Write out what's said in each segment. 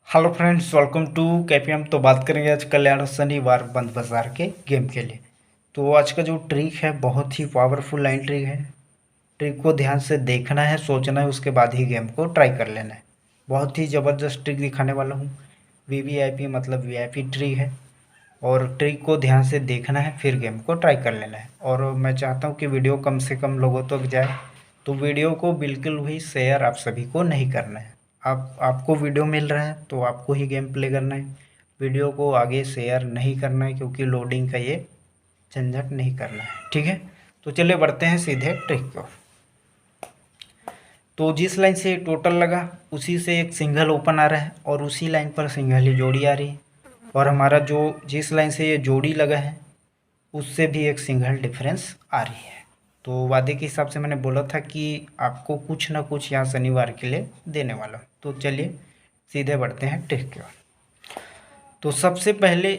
Hello friends, welcome to KPM. तो बात करेंगे आज कल्याण शनिवार बंद बाजार के गेम के लिए। तो आज का जो ट्रिक है बहुत ही पावरफुल लाइन ट्रिक है। ट्रिक को ध्यान से देखना है, सोचना है, उसके बाद ही गेम को ट्राई कर लेना है। बहुत ही ज़बरदस्त ट्रिक दिखाने वाला हूँ। वीवीआईपी मतलब वीआईपी ट्रिक है और ट्रिक को ध्यान से देखना है, फिर गेम को ट्राई कर लेना है। और मैं चाहता हूँ कि वीडियो कम से कम लोगों तक जाए, तो वीडियो को बिल्कुल भी शेयर आप सभी को नहीं करना है। आपको वीडियो मिल रहा है तो आपको ही गेम प्ले करना है। वीडियो को आगे शेयर नहीं करना है, क्योंकि लोडिंग का ये झंझट नहीं करना है। ठीक है, तो चलिए बढ़ते हैं सीधे ट्रिक को। तो जिस लाइन से टोटल लगा उसी से एक सिंगल ओपन आ रहा है और उसी लाइन पर सिंगल ही जोड़ी आ रही है। और हमारा जो जिस लाइन से ये जोड़ी लगा है उससे भी एक सिंगल डिफरेंस आ रही है। तो वादे के हिसाब से मैंने बोला था कि आपको कुछ ना कुछ यहाँ शनिवार के लिए देने वाला हूँ। तो चलिए सीधे बढ़ते हैं ट्रिक की ओर। तो सबसे पहले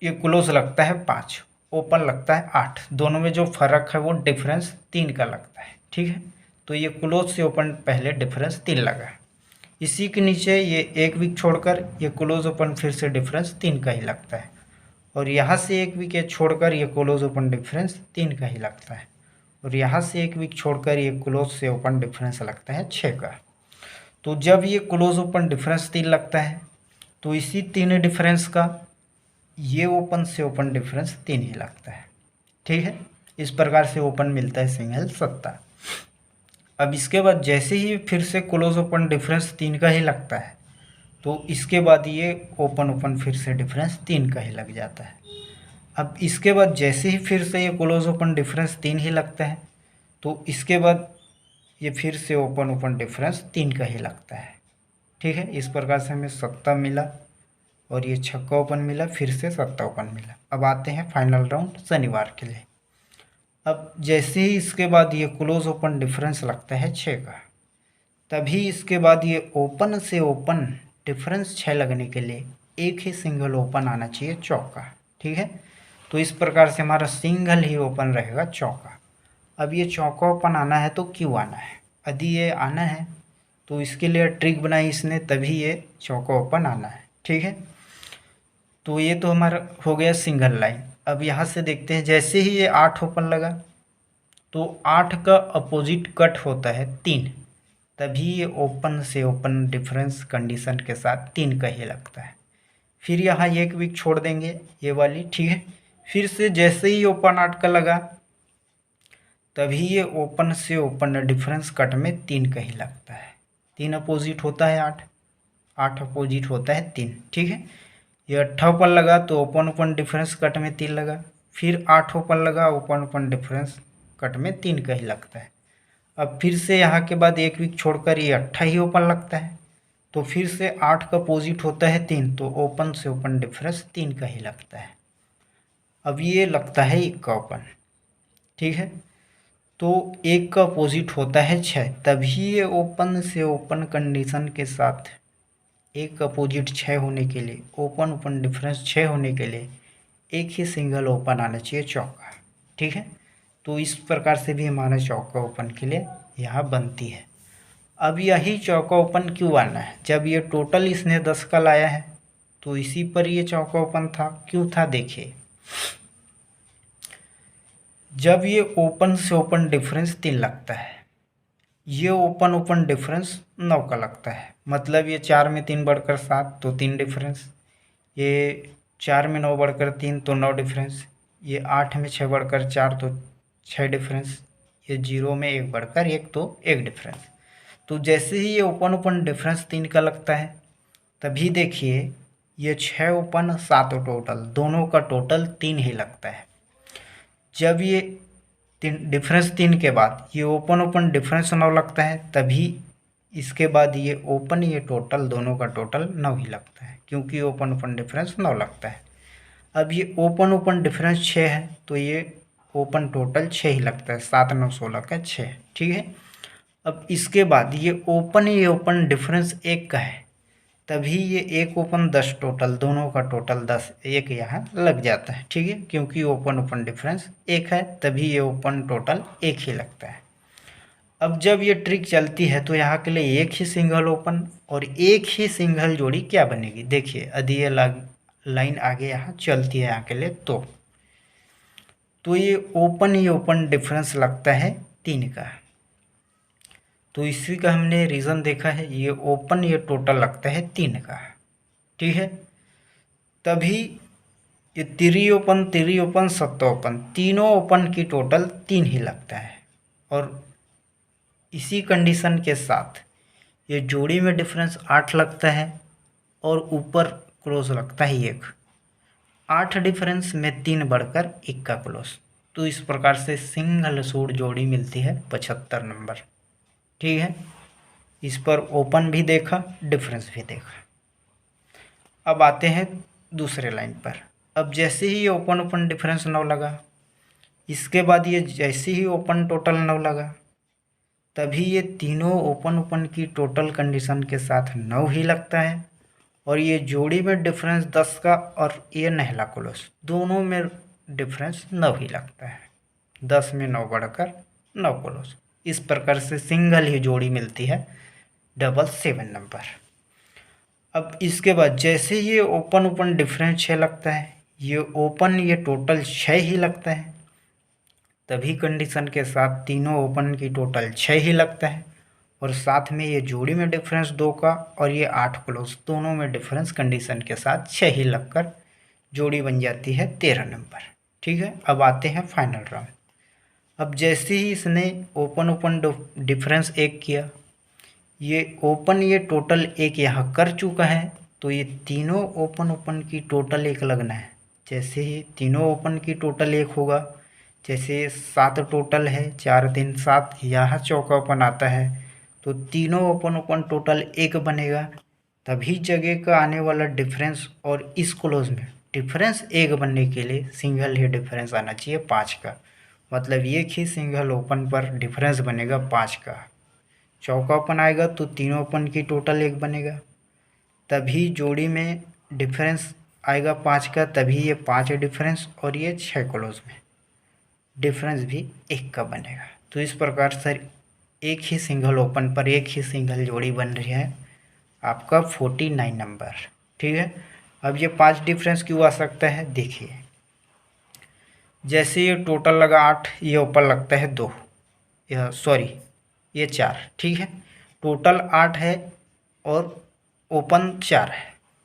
ये क्लोज लगता है 5, ओपन लगता है 8। दोनों में जो फ़र्क है वो डिफरेंस 3 का लगता है। ठीक है, तो ये क्लोज से ओपन पहले डिफरेंस 3 लगा। इसी के नीचे ये एक वीक छोड़कर ये क्लोज ओपन फिर से डिफरेंस 3 का ही लगता है। और यहाँ से एक विकेट छोड़कर ये क्लोज ओपन डिफरेंस 3 का ही लगता है। और यहाँ से एक विकेट छोड़कर ये क्लोज से ओपन डिफरेंस लगता है 6 का। तो जब ये क्लोज ओपन डिफरेंस 3 लगता है तो इसी 3 डिफरेंस का ये ओपन से ओपन डिफरेंस 3 ही लगता है। ठीक है, इस प्रकार से ओपन मिलता है सिंगल सत्ता। अब इसके बाद जैसे ही फिर से क्लोज ओपन डिफरेंस 3 का ही लगता है तो इसके बाद ये ओपन ओपन फिर से डिफरेंस 3 का ही लग जाता है। अब इसके बाद जैसे ही फिर से ये क्लोज ओपन डिफरेंस 3 ही लगता है तो इसके बाद ये फिर से ओपन ओपन डिफरेंस 3 का ही लगता है। ठीक है, इस प्रकार से हमें सत्ता मिला और ये छक्का ओपन मिला, फिर से सत्ता ओपन मिला। अब आते हैं फाइनल राउंड शनिवार के लिए। अब जैसे ही इसके बाद ये क्लोज ओपन डिफरेंस लगता है 6 का, तभी इसके बाद ये ओपन से ओपन डिफरेंस 6 लगने के लिए एक ही सिंगल ओपन आना चाहिए, चौका। ठीक है, तो इस प्रकार से हमारा सिंगल ही ओपन रहेगा, चौका। अब ये चौका ओपन आना है तो क्यों आना है? यदि ये आना है तो इसके लिए ट्रिक बनाई इसने, तभी ये चौका ओपन आना है। ठीक है, तो ये तो हमारा हो गया सिंगल लाइन। अब यहाँ से देखते हैं, जैसे ही ये 8 ओपन लगा तो 8 का अपोजिट कट होता है 3, तभी ये ओपन से ओपन डिफरेंस कंडीशन के साथ 3 का ही लगता है। फिर यहाँ एक वीक छोड़ देंगे ये वाली। ठीक है, फिर से जैसे ही ओपन 8 का लगा तभी ये ओपन से ओपन डिफरेंस कट में 3 का ही लगता है। 3 अपोजिट होता है 8, 8 अपोजिट होता है 3। ठीक है, ये 8 ओपन लगा तो ओपन ओपन डिफरेंस कट में 3 लगा। फिर 8 ओपन लगा, ओपन ओपन डिफरेंस कट में 3 का ही लगता है। अब फिर से यहाँ के बाद एक वीक छोड़कर ये 8 ही ओपन लगता है, तो फिर से 8 का अपोजिट होता है 3, तो ओपन से ओपन डिफरेंस 3 का ही लगता है। अब ये लगता है 1 का ओपन। ठीक है, तो 1 का अपोजिट होता है 6, तभी ये ओपन से ओपन कंडीशन के साथ 1 अपोजिट 6 होने के लिए, ओपन ओपन डिफरेंस 6 होने के लिए एक ही सिंगल ओपन आना चाहिए, चौका। ठीक है, तो इस प्रकार से भी हमारा चौका ओपन के लिए यहाँ बनती है। अब यही चौका ओपन क्यों आना है? जब ये टोटल इसने 10 का लाया है तो इसी पर ये चौका ओपन था। क्यों था देखिए, जब ये ओपन से ओपन डिफरेंस 3 लगता है, ये ओपन ओपन डिफरेंस 9 का लगता है। मतलब ये 4 में 3 बढ़कर 7 तो 3 डिफरेंस, ये 4 में 9 बढ़कर 3 तो 9 डिफरेंस, ये 8 में 6 बढ़कर 4 तो 6 डिफरेंस, ये 0 में 1 बढ़कर 1 तो 1 डिफरेंस। तो जैसे ही ये ओपन ओपन डिफरेंस 3 का लगता है तभी देखिए ये 6 ओपन 7 टोटल, दोनों का टोटल 3 ही लगता है। जब ये डिफरेंस 3 के बाद ये ओपन ओपन डिफरेंस 9 लगता है, तभी इसके बाद ये ओपन ये टोटल दोनों का टोटल 9 ही लगता है, क्योंकि ओपन ओपन डिफरेंस 9 लगता है। अब ये ओपन ओपन डिफरेंस 6 है तो ये ओपन टोटल 6 ही लगता है, 7 9 16 का 6। ठीक है, अब इसके बाद ये ओपन डिफरेंस 1 का है, तभी ये एक ओपन 10 टोटल, दोनों का टोटल 10, एक यहाँ लग जाता है। ठीक है, क्योंकि ओपन ओपन डिफरेंस 1 है तभी ये ओपन टोटल 1 ही लगता है। अब जब ये ट्रिक चलती है तो यहाँ के लिए एक ही सिंगल ओपन और एक ही सिंगल जोड़ी क्या बनेगी, देखिए यदि ये लाइन आगे यहाँ चलती है यहाँ के लिए तो ये ओपन डिफरेंस लगता है 3 का। तो इसी का हमने रीज़न देखा है, ये ओपन ये टोटल लगता है 3 का, ठीक है। तभी ये तिरी ओपन सत्ता ओपन तीनों ओपन की टोटल 3 ही लगता है। और इसी कंडीशन के साथ ये जोड़ी में डिफरेंस 8 लगता है और ऊपर क्लोज लगता है 1। 8 डिफरेंस में 3 बढ़कर 1 का क्लोज। तो इस प्रकार से सिंगल सूट जोड़ी मिलती है 75 नंबर, ठीक है। इस पर ओपन भी देखा, डिफरेंस भी देखा। अब आते हैं दूसरे लाइन पर। अब जैसे ही ये ओपन डिफरेंस 9 लगा, इसके बाद ये जैसे ही ओपन टोटल 9 लगा, तभी ये तीनों ओपन की टोटल कंडीशन के साथ 9 ही लगता है। और ये जोड़ी में डिफरेंस 10 का और ये नहला क्लोज दोनों में डिफरेंस 9 ही लगता है। 10 में 9 बढ़कर 9 क्लोज। इस प्रकार से सिंगल ही जोड़ी मिलती है 777 नंबर। अब इसके बाद जैसे ये ओपन डिफरेंस 6 लगता है, ये टोटल 6 ही लगता है। तभी कंडीशन के साथ तीनों ओपन की टोटल 6 ही लगता है। और साथ में ये जोड़ी में डिफरेंस 2 का और ये 8 क्लोज दोनों में डिफरेंस कंडीशन के साथ 6 ही लगकर जोड़ी बन जाती है 13 नंबर, ठीक है। अब आते हैं फाइनल राउंड। अब जैसे ही इसने ओपन डिफरेंस 1 किया, ये टोटल 1 यहाँ कर चुका है, तो ये तीनों ओपन की टोटल 1 लगना है। जैसे ही तीनों ओपन की टोटल 1 होगा, जैसे 7 टोटल है, 4 3 7, यहाँ चौका ओपन आता है, तो तीनों ओपन टोटल 1 बनेगा। तभी जगह का आने वाला डिफरेंस और इस क्लोज में डिफरेंस 1 बनने के लिए सिंगल ही डिफरेंस आना चाहिए 5 का। मतलब एक ही सिंगल ओपन पर डिफरेंस बनेगा 5 का। चौका ओपन आएगा तो तीनों ओपन की टोटल 1 बनेगा। तभी जोड़ी में डिफरेंस आएगा 5 का, तभी ये 5 डिफरेंस और ये 6 क्लोज में डिफरेंस भी 1 का बनेगा। तो इस प्रकार से एक ही सिंगल ओपन पर एक ही सिंगल जोड़ी बन रही है आपका 49 नंबर, ठीक है। अब ये 5 डिफरेंस क्यों आ सकता है, देखिए जैसे ये टोटल लगा 8, ये ओपन लगता है 2, ये 4, ठीक है। टोटल 8 है और ओपन 4 है,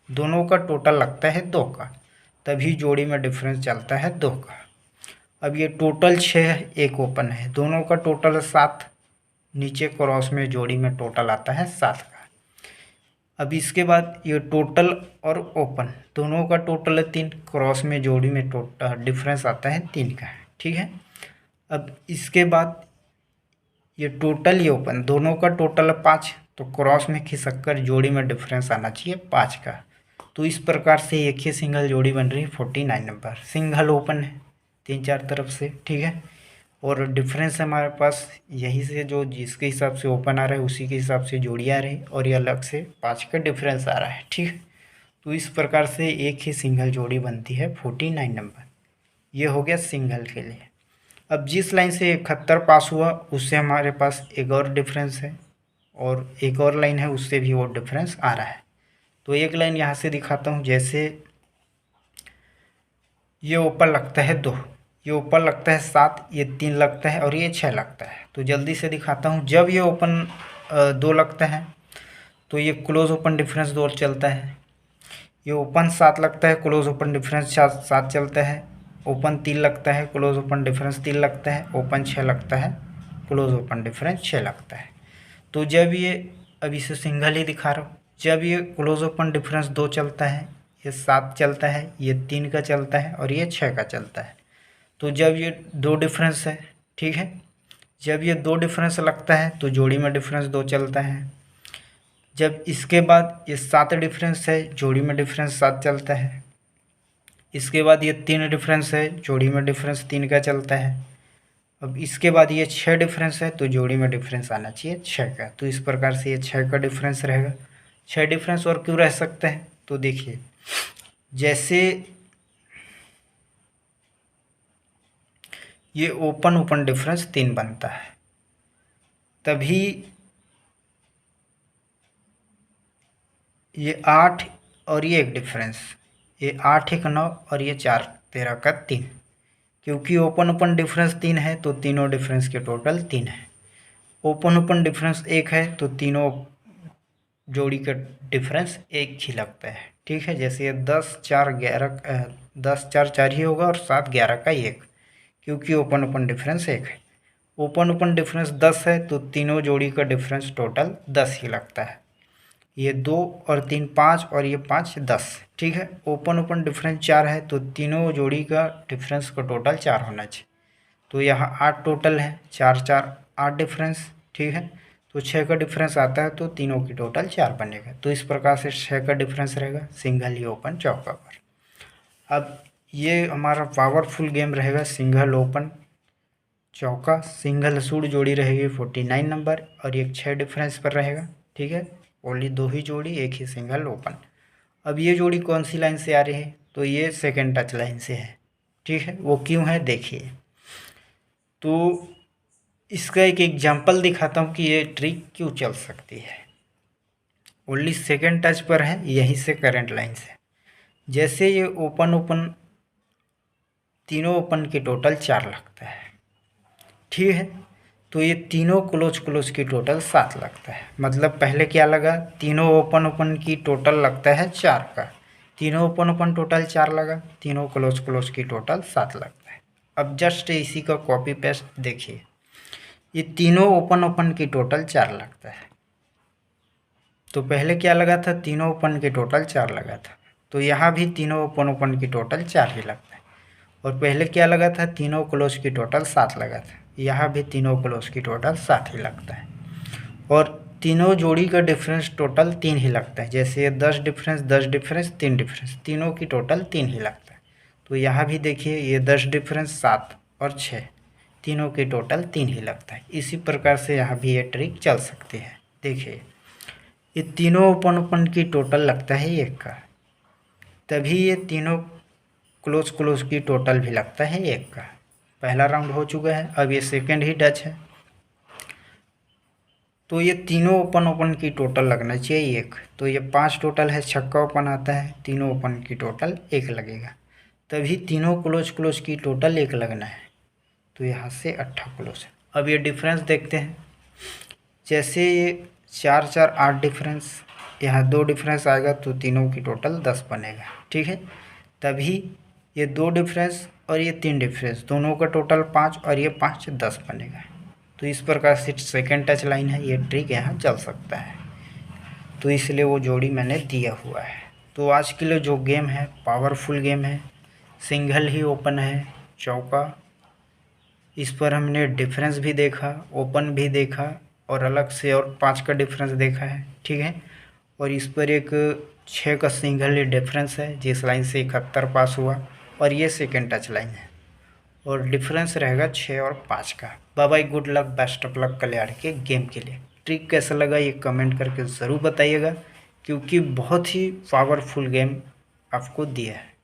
दोनों का टोटल लगता है 2 का, तभी जोड़ी में डिफरेंस चलता है 2 का। अब ये टोटल 6 है, एक ओपन है, दोनों का टोटल 7, नीचे क्रॉस में जोड़ी में टोटल आता है 7 का। अब इसके बाद ये टोटल और ओपन दोनों का टोटल है 3, क्रॉस में जोड़ी में टोटल डिफरेंस आता है 3 का, ठीक है। अब इसके बाद ये टोटल ये ओपन दोनों का टोटल है 5, तो क्रॉस में खिसक कर जोड़ी में डिफरेंस आना चाहिए 5 का। तो इस प्रकार से एक ही सिंगल जोड़ी बन रही है 49 नंबर। सिंगल ओपन है 3-4 तरफ से, ठीक है। और डिफरेंस हमारे पास यहीं से जो जिसके हिसाब से ओपन आ रहा है उसी के हिसाब से जोड़ी आ रही है, और ये अलग से 5 का डिफरेंस आ रहा है, ठीक है। तो इस प्रकार से एक ही सिंगल जोड़ी बनती है 49 नंबर। ये हो गया सिंगल के लिए। अब जिस लाइन से 71 पास हुआ उससे हमारे पास एक और डिफरेंस है, और एक और लाइन है उससे भी वो डिफरेंस आ रहा है। तो एक लाइन यहाँ से दिखाता हूँ। जैसे ये ऊपर लगता है 2, ये ऊपर लगता है 7, ये 3 लगता है और ये 6 लगता है। तो जल्दी से दिखाता हूँ। जब ये ओपन 2 लगता है तो ये क्लोज ओपन डिफरेंस 2 चलता है। ये ओपन 7 लगता है, क्लोज ओपन डिफरेंस 7 चलता है। ओपन 3 लगता है, क्लोज ओपन डिफरेंस 3 लगता है। ओपन 6 लगता है, क्लोज ओपन डिफरेंस 6 लगता है। तो जब ये, अब इसे सिंगल ही दिखा रहा हूँ, जब ये क्लोज ओपन डिफरेंस 2 चलता है, ये 7 चलता है, ये 3 का चलता है और ये 6 का चलता है। तो जब ये 2 डिफरेंस है, ठीक है, जब ये 2 डिफरेंस लगता है तो जोड़ी में डिफरेंस 2 चलता है। जब इसके बाद ये 7 डिफरेंस है, जोड़ी में डिफरेंस 7 चलता है। इसके बाद ये 3 डिफरेंस है, जोड़ी में डिफरेंस 3 का चलता है। अब इसके बाद ये 6 डिफरेंस है, तो जोड़ी में डिफरेंस आना चाहिए 6 का। तो इस प्रकार से ये 6 का डिफरेंस रहेगा। 6 डिफरेंस और क्यों रह सकता है, तो देखिए जैसे ये ओपन डिफरेंस 3 बनता है, तभी ये 8 और ये एक डिफरेंस, ये 8 1 9 और ये 4 13 का 3, क्योंकि ओपन ओपन डिफरेंस 3 है तो तीनों डिफरेंस के टोटल 3 है। ओपन ओपन डिफरेंस 1 है तो तीनों जोड़ी का डिफरेंस एक ही लगता है। ठीक है, जैसे ये 10 4 11 10 4 4 ही होगा और 7 11 का 1, क्योंकि ओपन ओपन डिफरेंस 1 है। ओपन ओपन डिफरेंस 10 है तो तीनों जोड़ी का डिफरेंस टोटल 10 ही लगता है। ये 2 और 3 5 और ये 5 10। ठीक है, ओपन ओपन डिफरेंस 4 है तो तीनों जोड़ी का डिफरेंस का टोटल 4 होना चाहिए। तो यहाँ 8 टोटल है, 4 4 8 डिफरेंस। ठीक है, तो 6 का डिफरेंस आता है तो तीनों की टोटल 4 बनेगा। तो इस प्रकार से 6 का डिफरेंस रहेगा सिंगल ही ओपन चौका पर। अब ये हमारा पावरफुल गेम रहेगा सिंगल ओपन चौका। सिंगल सूट जोड़ी रहेगी 49 नंबर और एक 6 डिफरेंस पर रहेगा। ठीक है, ओनली 2 ही जोड़ी, एक ही सिंगल ओपन। अब ये जोड़ी कौन सी लाइन से आ रही है, तो ये सेकेंड टच लाइन से है। ठीक है, वो क्यों है देखिए। तो इसका एक एग्जांपल दिखाता हूँ कि ये ट्रिक क्यों चल सकती है। ओनली सेकेंड टच पर है, यहीं से करंट लाइन से। जैसे ये ओपन ओपन, तीनों ओपन की टोटल 4 लगता है। ठीक है, तो ये तीनों क्लोज क्लोज की टोटल 7 लगता है। मतलब पहले क्या लगा, तीनों ओपन ओपन की टोटल लगता है 4 का, तीनों ओपन ओपन टोटल 4 लगा, तीनों क्लोज क्लोज की टोटल 7 लगता है। अब जस्ट इसी का कॉपी पेस्ट देखिए, ये तीनों ओपन ओपन की टोटल 4 लगता है। तो पहले क्या लगा था, तीनों ओपन की टोटल 4 लगा था, तो यहाँ भी तीनों ओपन ओपन की टोटल 4 ही लगता है। और पहले क्या लगा था, तीनों क्लोज की टोटल 7 लगा था, यहाँ भी तीनों क्लोज की टोटल 7 ही लगता है। और तीनों जोड़ी का डिफरेंस टोटल 3 ही लगता है। जैसे ये 10 डिफरेंस 10 डिफरेंस 3 डिफरेंस, तीनों की टोटल 3 ही लगता है। तो यहाँ भी देखिए, ये 10 डिफरेंस 7 और 6, तीनों की टोटल 3 ही लगता है। इसी प्रकार से यहाँ भी ये ट्रिक चल सकती है। देखिए, ये तीनों ओपन ओपन की टोटल लगता है 1 का, तभी ये तीनों क्लोज क्लोज की टोटल भी लगता है 1 का। पहला राउंड हो चुका है, अब ये सेकेंड ही टच है, तो ये तीनों ओपन ओपन की टोटल लगना चाहिए 1। तो ये 5 टोटल है, छक्का ओपन आता है, तीनों ओपन की टोटल 1 लगेगा, तभी तीनों क्लोज क्लोज की टोटल 1 लगना है। तो यहाँ से 8 क्लोज है। अब ये डिफरेंस देखते हैं। जैसे ये 4 4 8 डिफरेंस, यहाँ 2 डिफरेंस आएगा तो तीनों की टोटल 10 बनेगा। ठीक है, तभी ये 2 डिफरेंस और ये 3 डिफरेंस, दोनों का टोटल 5 और ये 5 10 बनेगा। तो इस प्रकार से सेकेंड टच लाइन है, ये ट्रिक यहाँ चल सकता है। तो इसलिए वो जोड़ी मैंने दिया हुआ है। तो आज के लिए जो गेम है पावरफुल गेम है, सिंगल ही ओपन है चौका। इस पर हमने डिफरेंस भी देखा, ओपन भी देखा और अलग से और 5 का डिफरेंस देखा है। ठीक है, और इस पर एक 6 का सिंगल डिफरेंस है जिस लाइन से 71 पास हुआ, और ये सेकेंड टच लाइन है और डिफरेंस रहेगा 6 और 5 का। Bye bye, good luck, best of luck Kalyan के गेम के लिए। ट्रिक कैसा लगा ये कमेंट करके ज़रूर बताइएगा, क्योंकि बहुत ही पावरफुल गेम आपको दिया है।